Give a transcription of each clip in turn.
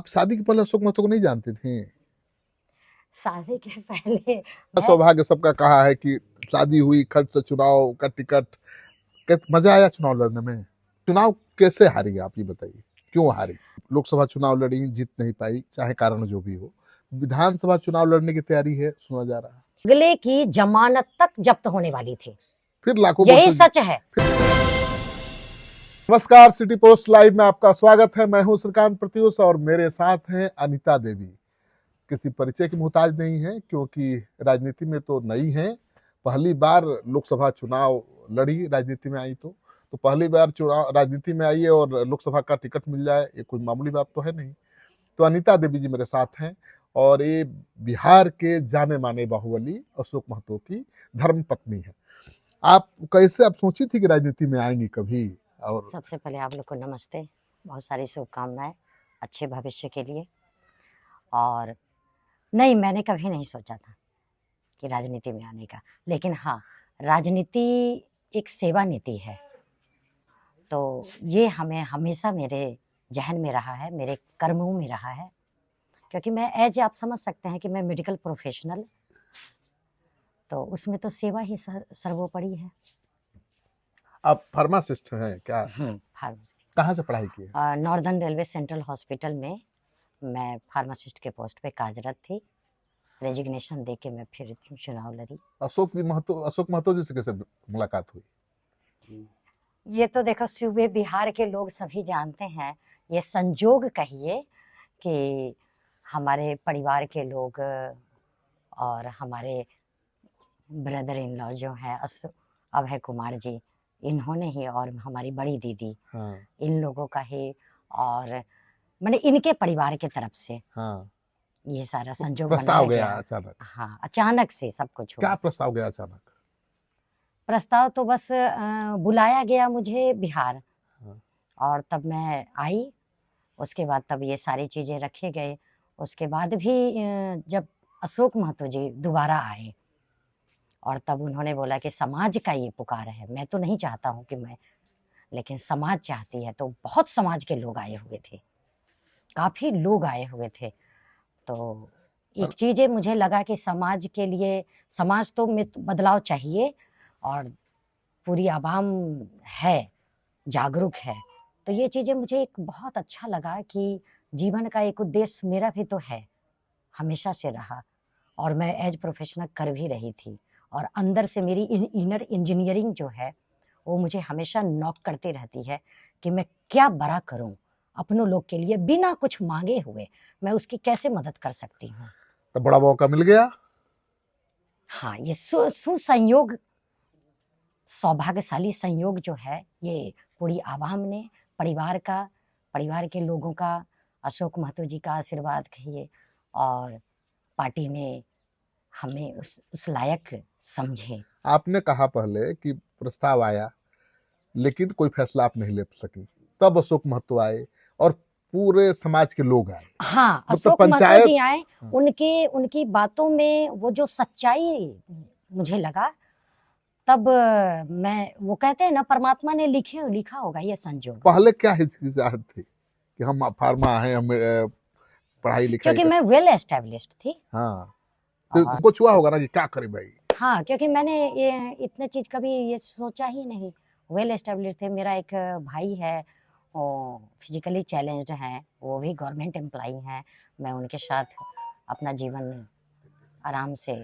आप शादी के पहले अशोक महतो को नहीं जानती थी? शादी के पहले मैं सौभाग्य सबका कहा है कि शादी हुई, खर्च से चुनाव का टिकट, मजा आया चुनाव लड़ने में? चुनाव कैसे हारी आप ये बताइए, क्यों हारी? लोकसभा चुनाव लड़ी, जीत नहीं पाई, चाहे कारण जो भी हो। विधानसभा चुनाव लड़ने की तैयारी है, सुना जा रहा है। अगले की जमानत तक जब्त होने वाली थी, फिर लाखों यही सच है। नमस्कार, सिटी पोस्ट लाइव में आपका स्वागत है। मैं हूं श्रीकांत प्रत्युष और मेरे साथ हैं अनीता देवी। किसी परिचय की मोहताज नहीं है क्योंकि राजनीति में तो नई है, पहली बार लोकसभा चुनाव लड़ी, राजनीति में आई तो पहली बार चुनाव राजनीति में आई है और लोकसभा का टिकट मिल जाए, ये कोई मामूली बात तो है नहीं। तो अनीता देवी जी मेरे साथ हैं और ये बिहार के जाने माने बाहुबली अशोक महतो की धर्म पत्नी है। आप सोची थी कि राजनीति में आएंगी कभी? और सबसे पहले आप लोग को नमस्ते, बहुत सारी शुभकामनाएं अच्छे भविष्य के लिए। और नहीं, मैंने कभी नहीं सोचा था कि राजनीति में आने का, लेकिन हाँ, राजनीति एक सेवा नीति है, तो ये हमें हमेशा मेरे जहन में रहा है, मेरे कर्मों में रहा है। क्योंकि मैं आप समझ सकते हैं कि मैं मेडिकल प्रोफेशनल, तो उसमें तो सेवा ही सर्वोपरि है। आप फार्मासिस्ट हैं क्या? फार्मासिस्ट। कहाँ से पढ़ाई की है? नॉर्दर्न रेलवे सेंट्रल हॉस्पिटल में मैं फार्मासिस्ट के पोस्ट पे कार्यरत थी। रेजिग्नेशन दे के मैं फिर चुनाव लड़ी। अशोक महतो जी से कैसे मुलाकात हुई? ये तो देखो, सूबे बिहार के लोग सभी जानते हैं, ये संजोग कहिए कि हमारे परिवार के लोग और हमारे ब्रदर इन लॉ जो है अभय कुमार जी, इन्होंने ही, और हमारी बड़ी दीदी, हाँ। इन लोगों का ही, और मैंने इनके परिवार के तरफ से हाँ। ये सारा संजोग प्रस्ताव बनाया गया गया। अचानक? हाँ, अचानक से सब कुछ हुआ। क्या प्रस्ताव गया अचानक? प्रस्ताव तो बस बुलाया गया मुझे बिहार। हाँ। और तब मैं आई, उसके बाद तब ये सारी चीज़ें रखे गए। उसके बाद भी जब अशोक महतो जी दोबारा आए और तब उन्होंने बोला कि समाज का ये पुकार है, मैं तो नहीं चाहता हूँ कि मैं, लेकिन समाज चाहती है, तो बहुत समाज के लोग आए हुए थे, काफ़ी लोग आए हुए थे। तो एक चीज़ मुझे लगा कि समाज के लिए, समाज तो में बदलाव चाहिए और पूरी आवाम है, जागरूक है, तो ये चीज़ें मुझे एक बहुत अच्छा लगा कि जीवन का एक उद्देश्य मेरा भी तो है, हमेशा से रहा, और मैं एज प्रोफेशनल कर भी रही थी, और अंदर से मेरी इनर इंजीनियरिंग जो है वो मुझे हमेशा नॉक करती रहती है कि मैं क्या बड़ा करूं अपनों लोग के लिए, बिना कुछ मांगे हुए मैं उसकी कैसे मदद कर सकती हूँ। तो बड़ा मौका मिल गया। हाँ, ये सुसंयोग, सौभाग्यशाली संयोग जो है, ये पूरी आवाम ने, परिवार के लोगों का, अशोक महतो जी का आशीर्वाद कहिए, और पार्टी ने हमें उस लायक समझे। आपने कहा पहले कि प्रस्ताव आया लेकिन कोई फैसला आप नहीं ले सकी, तब अशोक महतो आए और पूरे समाज के लोग आए। हाँ, मतलब अशोक महतो जी पंचायत। आए, उनकी बातों में वो जो सच्चाई मुझे लगा, तब मैं, वो कहते हैं ना, परमात्मा ने लिखा होगा ये संजोग। पहले क्या हिचकिचाहट थी कि हम फार्मा हैं, हम पढ़ाई लिखाई क्योंकि कर। मैं वेल एस्टेब्लिश्ड थी। हाँ, तो और कुछ हुआ होगा ना कि क्या करे भाई। हाँ, क्योंकि मैंने ये इतने चीज कभी ये सोचा ही नहीं। वेल एस्टेब्लिश थे, मेरा एक भाई है, वो फिजिकली चैलेंज्ड हैं, वो भी गवर्नमेंट एम्प्लॉई हैं, मैं उनके साथ अपना जीवन आराम से।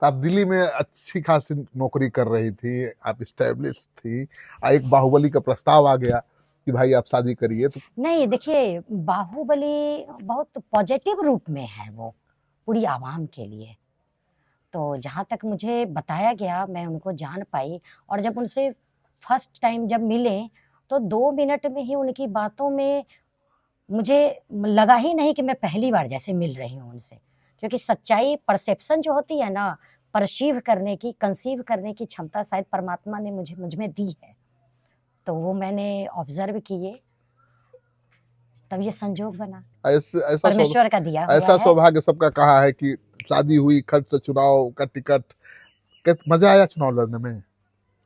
तो आप दिल्ली में अच्छी खासी नौकरी कर रही थी, आप स्टैब्लिश थी, एक बाहुबली का प्रस्ताव आ गया कि भाई आप शादी करिए, तो नहीं, देखिए, बाहुबली बहुत पॉजिटिव रूप में है, वो पूरी आवाम के लिए। तो जहाँ तक मुझे बताया गया, मैं उनको जान पाई, और जब उनसे फर्स्ट टाइम जब मिले, तो 2 मिनट में ही उनकी बातों में मुझे लगा ही नहीं कि मैं पहली बार जैसे मिल रही हूँ उनसे। क्योंकि सच्चाई, परसेप्शन जो होती है ना, परसीव करने की, कंसीव करने की क्षमता शायद परमात्मा ने मुझ में दी है, तो वो मैंने ऑब्जर्व किए, तब ये संजोग बना, परमेश्वर का दिया हुआ ऐसा है। सौभाग्य सबका कहा है कि शादी हुई, खर्च से चुनाव का टिकट, मजा आया चुनाव लड़ने में?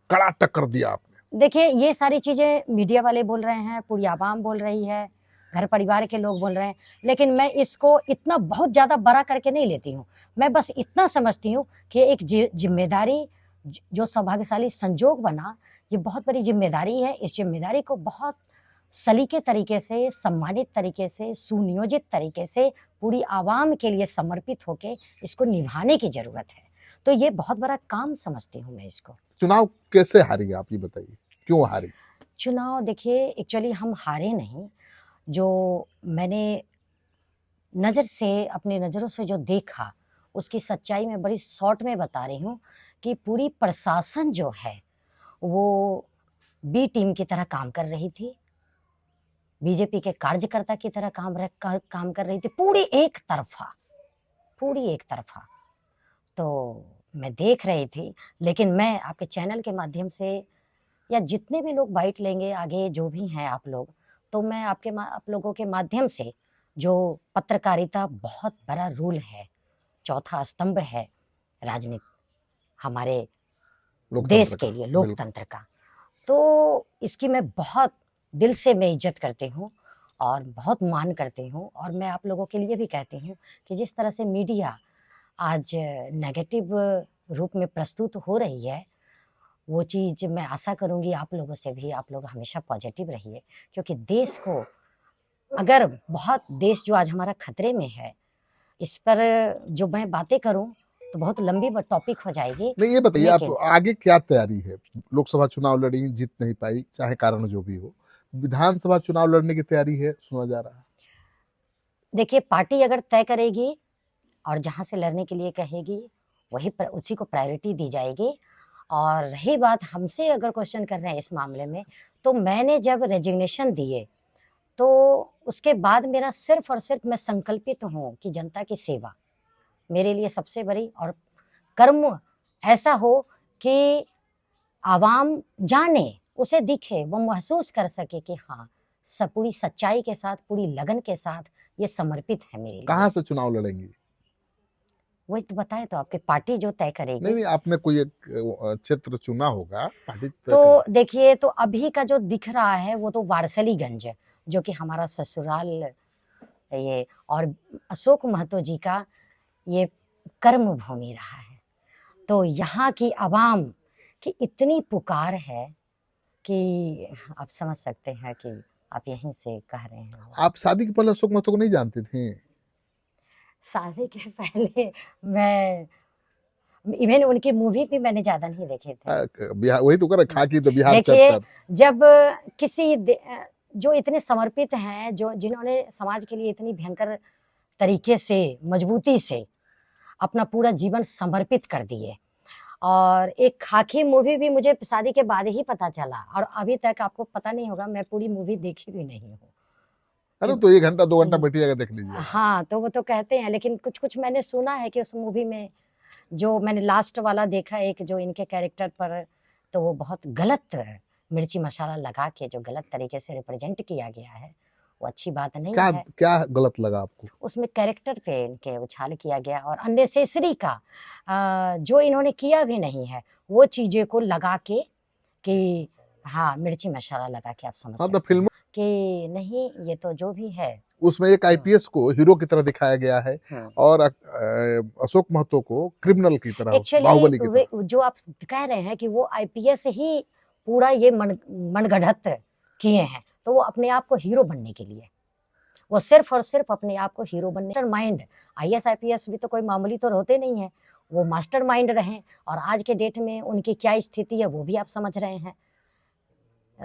कड़ा टक्कर दिया आपने। देखिए, ये सारी चीजें मीडिया वाले बोल रहे हैं, पूरी आवाम बोल रही है, घर परिवार के लोग बोल रहे हैं, लेकिन मैं इसको इतना बहुत ज़्यादा बड़ा करके नहीं लेती हूँ। मैं बस इतना समझती हूँ कि एक जिम्मेदारी जो सौभाग्यशाली संजोग बना, ये बहुत बड़ी जिम्मेदारी है। इस जिम्मेदारी को बहुत सलीके तरीके से, सम्मानित तरीके से, सुनियोजित तरीके से पूरी आवाम के लिए समर्पित होके इसको निभाने की ज़रूरत है। तो ये बहुत बड़ा काम समझती हूँ मैं इसको। चुनाव कैसे हारी आप ये बताइए, क्यों हारी? चुनाव देखिए, एक्चुअली हम हारे नहीं, जो मैंने नज़र से, अपनी नज़रों से जो देखा, उसकी सच्चाई मैं बड़ी शॉर्ट में बता रही हूँ कि पूरी प्रशासन जो है, वो बी टीम की तरह काम कर रही थी, बीजेपी के कार्यकर्ता की तरह काम कर रही थी, पूरी एक तरफा। तो मैं देख रही थी, लेकिन मैं आपके चैनल के माध्यम से, या जितने भी लोग बाइट लेंगे आगे, जो भी हैं आप लोग, तो मैं आप लोगों के माध्यम से, जो पत्रकारिता बहुत बड़ा रूल है, चौथा स्तंभ है राजनीति हमारे देश के लिए, लोकतंत्र का, तो इसकी मैं बहुत दिल से मैं इज्जत करती हूँ और बहुत मान करती हूँ। और मैं आप लोगों के लिए भी कहती हूँ कि जिस तरह से मीडिया आज नेगेटिव रूप में प्रस्तुत हो रही है, वो चीज़ मैं आशा करूँगी आप लोगों से भी, आप लोग हमेशा पॉजिटिव रहिए, क्योंकि देश को, अगर बहुत देश जो आज हमारा खतरे में है, इस पर जो मैं बातें करूं तो बहुत लंबी टॉपिक हो जाएगी। नहीं, ये बताइए आप लेकिन आगे क्या तैयारी है? लोकसभा चुनाव लड़ी, जीत नहीं पाई, चाहे कारण जो भी हो, विधानसभा चुनाव लड़ने की तैयारी है, सुना जा रहा है। देखिए, पार्टी अगर तय करेगी और जहां से लड़ने के लिए कहेगी, उसी को प्रायोरिटी दी जाएगी। और रही बात हमसे अगर क्वेश्चन कर रहे हैं इस मामले में, तो मैंने जब रेजिग्नेशन दिए, तो उसके बाद मेरा सिर्फ और सिर्फ, मैं संकल्पित हूँ कि जनता की सेवा मेरे लिए सबसे बड़ी, और कर्म ऐसा हो कि आवाम जाने, उसे दिखे, वो महसूस कर सके कि हाँ, सब पूरी सच्चाई के साथ, पूरी लगन के साथ ये समर्पित है मेरे लिए। कहाँ से चुनाव लड़ेंगी? वही तो बताए, तो आपकी पार्टी जो तय नहीं करेगी। नहीं, आपने कोई एक क्षेत्र चुना होगा, पार्टी तय तो देखिए, तो अभी का जो दिख रहा है वो तो वारसलीगंज, जो कि हमारा ससुराल ये, और अशोक महतो जी का ये कर्म भूमि रहा है। तो यहाँ की आवाम की इतनी पुकार है कि आप समझ सकते हैं कि आप यहीं से कह रहे हैं। आप शादी के पहले अशोक महतो को नहीं जानते थे? शादी के पहले मैं इवन उनकी मूवी भी मैंने ज्यादा नहीं देखे थे। बिहार, वही तो कर खाकी तो बिहार देखिए, चैप्टर। जब किसी जो इतने समर्पित हैं, जो जिन्होंने समाज के लिए इतनी भयंकर तरीके से, मजबूती से अपना पूरा जीवन समर्पित कर दिए, और एक खाकी मूवी भी मुझे शादी के बाद ही पता चला, और अभी तक आपको पता नहीं होगा, मैं पूरी मूवी देखी भी नहीं हूँ। अरे तो 1 घंटा 2 घंटा बैठिएगा, देख लीजिए। हाँ, तो वो तो कहते हैं, लेकिन कुछ कुछ मैंने सुना है कि उस मूवी में, जो मैंने लास्ट वाला देखा एक, जो इनके कैरेक्टर पर, तो वो बहुत गलत मिर्ची मसाला लगा के जो गलत तरीके से रिप्रेजेंट किया गया है, वो अच्छी बात नहीं क्या है। क्या गलत लगा आपको? उसमें कैरेक्टर पे इनके उछाल किया गया, और अननेसेसरी का जो इन्होंने किया भी नहीं है, वो चीजें को लगा के, कि हाँ, मिर्ची मसाला लगा के, आप समझ हाँ, तो सकते हैं फिल्म कि नहीं, ये तो जो भी है। उसमें एक आईपीएस को हीरो की तरह दिखाया गया है, और अशोक महतो को क्रिमिनल की तरह, बाहुबली की तरह। एक्चुअली जो आप कह रहे हैं कि वो आईपीएस ही पूरा ये मनगढ़ंत किए हैं, तो वो अपने आप को हीरो बनने के लिए, वो सिर्फ और सिर्फ अपने आप को हीरो बनने, मास्टर माइंड, आईएएस आईपीएस भी तो कोई मामूली तो होते नहीं है, वो मास्टर माइंड रहे, और आज के डेट में उनकी क्या स्थिति है वो भी आप समझ रहे हैं।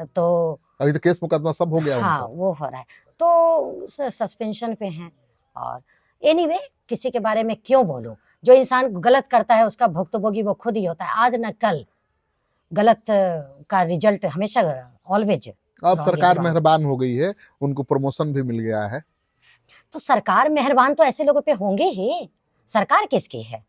तो अभी तो केस मुकदमा सब हो गया हाँ, उनका। वो हो रहा है, तो सस्पेंशन पे हैं। और एनीवे, किसी के बारे में क्यों बोलूं, जो इंसान गलत करता है उसका भुक्तभोगी वो खुद ही होता है, आज न कल गलत का रिजल्ट हमेशा, ऑलवेज। अब सरकार मेहरबान हो गई है, उनको प्रमोशन भी मिल गया है। तो सरकार मेहरबान तो ऐसे लोगों पे होंगे ही। सरकार किसकी है?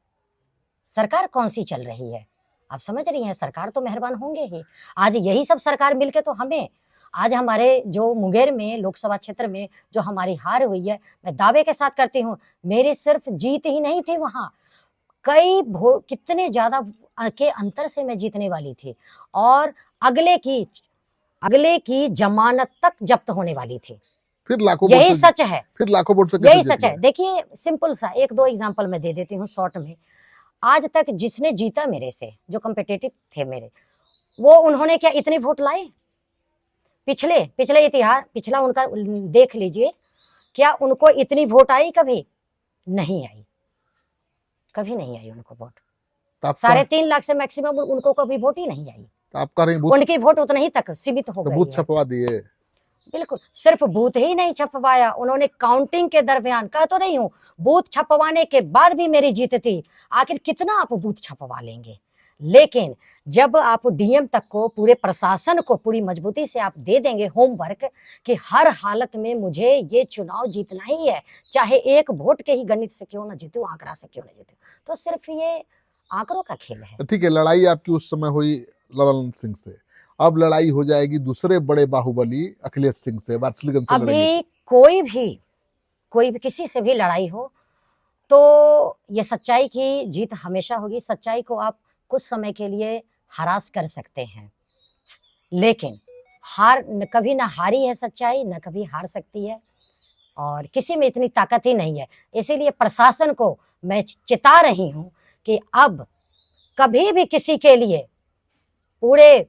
सरकार कौन सी चल रही है? आप समझ रही हैं, सरकार तो मेहरबान होंगे ही। आज यही सब सरकार मिलके तो हमें, आज हमारे जो मुंगेर में लोकसभा क्षेत्र में जो हमारी हार हुई है, मैं दावे के साथ करती हूँ, मेरी सिर्फ जीत ही नहीं थी, वहां कितने ज्यादा के अंतर से मैं जीतने वाली थी, और अगले की जमानत तक जब्त होने वाली थी। फिर लाखों यही वोट से सच है, फिर लाखों वोट से यही कैसे सच जीती है। देखिए सिंपल सा एक दो एग्जांपल मैं दे देती हूँ शॉर्ट में। आज तक जिसने जीता मेरे से, जो कम्पिटिटिव थे मेरे, वो उन्होंने क्या इतने वोट लाए? पिछले पिछले इतिहास पिछला उनका देख लीजिए, क्या उनको इतनी वोट आई कभी? नहीं आई, कभी नहीं आई उनको वोट। तो आप 3.5 लाख से मैक्सिमम उनको कभी वोट ही नहीं आई। तो आप कह रहे हैं बूथ, उनकी वोट उतना ही तक सीमित हो तो गई बूथ है। छपवा दिए। बिल्कुल, सिर्फ बूथ ही नहीं छपवाया उन्होंने, काउंटिंग के दरमियान, कह तो रही हूँ, बूथ छपवाने के बाद भी मेरी जीत थी। आखिर कितना आप बूथ छपवा लेंगे? लेकिन जब आप डीएम तक को, पूरे प्रशासन को पूरी मजबूती से आप दे देंगे होमवर्क कि हर हालत में मुझे ये चुनाव जीतना ही है, चाहे एक वोट के ही गणित से क्यों ना जीतूं, आंकड़ा से क्यों ना जीतूं, तो सिर्फ ये आंकड़ों का खेल है। तो ठीक है, लड़ाई आपकी उस समय हुई ललन सिंह से, अब लड़ाई हो जाएगी दूसरे बड़े बाहुबली अखिलेश सिंह से, वार्षिकगंज से लड़ेंगे। अभी कोई भी किसी से भी लड़ाई हो तो ये सच्चाई की जीत हमेशा होगी। सच्चाई को आप कुछ समय के लिए हरास कर सकते हैं, लेकिन कभी ना हारी है सच्चाई, ना कभी हार सकती है, और किसी में इतनी ताकत ही नहीं है। इसीलिए प्रशासन को मैं चेता रही हूं कि अब कभी भी किसी के लिए, पूरे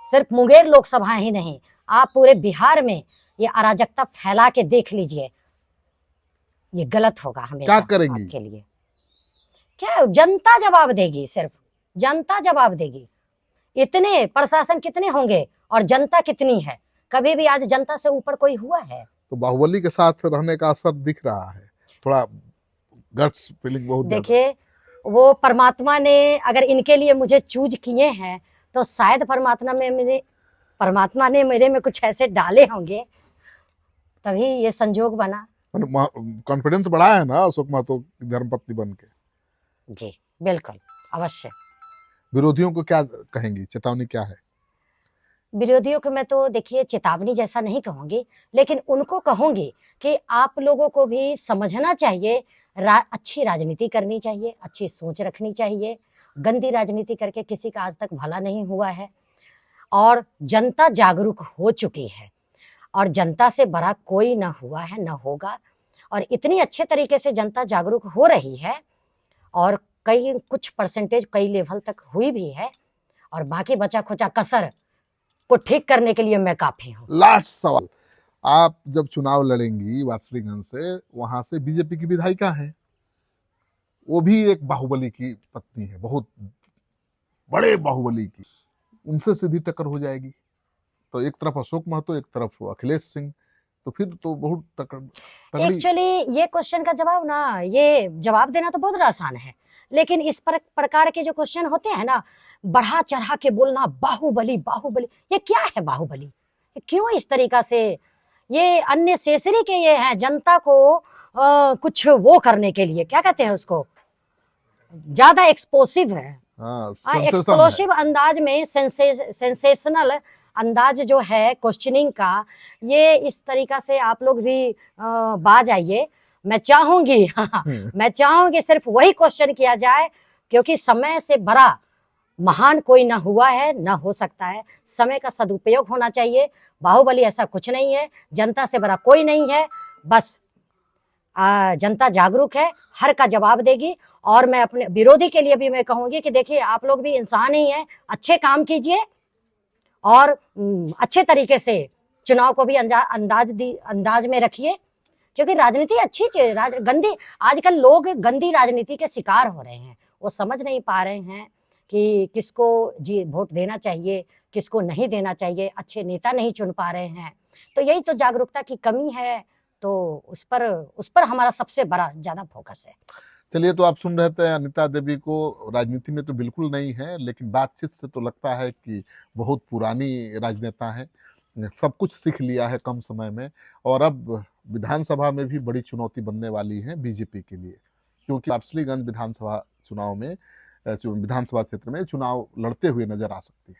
सिर्फ मुंगेर लोकसभा ही नहीं, आप पूरे बिहार में ये अराजकता फैला के देख लीजिए, ये गलत होगा हमेशा। क्या करेंगी? आपके लिए क्या जनता जवाब देगी, सिर्फ जनता जवाब देगी। इतने प्रशासन कितने होंगे और जनता कितनी है? कभी भी आज जनता से ऊपर कोई हुआ है? तो बाहुबली के साथ रहने का असर दिख रहा है, थोड़ा गट्स फीलिंग बहुत ज्यादा। देखिए, वो परमात्मा ने अगर इनके लिए मुझे चूज किए हैं, तो शायद परमात्मा ने मेरे में कुछ ऐसे डाले होंगे, तभी ये संजोग बना। कॉन्फिडेंस बढ़ा है ना अशोक महतो की धर्मपत्नी बन के। जी बिल्कुल, अवश्य। विरोधियों को क्या कहेंगी, चेतावनी क्या है? विरोधियों को मैं तो देखिए चेतावनी जैसा नहीं कहूंगी, लेकिन उनको कहूंगी कि आप लोगों को भी समझना चाहिए, अच्छी राजनीति करनी चाहिए, अच्छी सोच रखनी चाहिए। गंदी राजनीति करके किसी का आज तक भला नहीं हुआ है, और जनता जागरूक हो चुकी है, और जनता से बड़ा कोई ना हुआ है, ना होगा। और इतनी अच्छे तरीके से जनता जागरूक हो रही है, और कुछ परसेंटेज कई लेवल तक हुई भी है, और बाकी बचा खुचा कसर को ठीक करने के लिए मैं काफी हूँ। लास्ट सवाल, आप जब चुनाव लड़ेंगी वार्षिकगंज से, वहां से बीजेपी की विधायिका है, वो भी एक बाहुबली की पत्नी है, बहुत बड़े बाहुबली की, उनसे सीधी टक्कर हो जाएगी। तो एक तरफ अशोक महतो, एक तरफ अखिलेश सिंह, तो फिर तो बहुत तगड़ी। एक्चुअली ये क्वेश्चन का जवाब ना, ये जवाब देना तो बहुत आसान है, लेकिन इस प्रकार के जो क्वेश्चन होते हैं ना, बढ़ा चढ़ा के बोलना, बाहुबली बाहुबली, ये क्या है बाहुबली? ये क्यों इस तरीका से? ये अननेसेसरी के ये हैं, जनता को कुछ वो करने के लिए, क्या कहते हैं उसको, ज्यादा एक्सपोसिव है। एक्सप्लोसिव अंदाज में, सेंसेशनल अंदाज जो है क्वेश्चनिंग का, ये इस तरीका से आप लोग भी बाज आइए। मैं चाहूंगी मैं चाहूंगी सिर्फ वही क्वेश्चन किया जाए, क्योंकि समय से बड़ा महान कोई ना हुआ है, ना हो सकता है। समय का सदुपयोग होना चाहिए। बाहुबली ऐसा कुछ नहीं है, जनता से बड़ा कोई नहीं है, बस जनता जागरूक है, हर का जवाब देगी। और मैं अपने विरोधी के लिए भी मैं कहूंगी कि देखिए, आप लोग भी इंसान ही हैं, अच्छे काम कीजिए, और अच्छे तरीके से चुनाव को भी अंदाज में रखिए, क्योंकि राजनीति अच्छी चीज, गंदी, आजकल लोग गंदी राजनीति के शिकार हो रहे हैं। वो समझ नहीं पा रहे हैं कि किसको वोट देना चाहिए, किसको नहीं देना चाहिए, अच्छे नेता नहीं चुन पा रहे हैं। तो यही तो जागरूकता की कमी है, तो उस पर हमारा सबसे बड़ा ज्यादा फोकस है। चलिए, तो आप सुन रहे थे अनिता देवी को। राजनीति में तो बिल्कुल नहीं है, लेकिन बातचीत से तो लगता है कि बहुत पुरानी राजनेता है, सब कुछ सीख लिया है कम समय में, और अब विधानसभा में भी बड़ी चुनौती बनने वाली है बीजेपी के लिए, क्योंकि वार्षिकगंज विधानसभा चुनाव में, विधानसभा क्षेत्र में चुनाव लड़ते हुए नजर आ सकती है।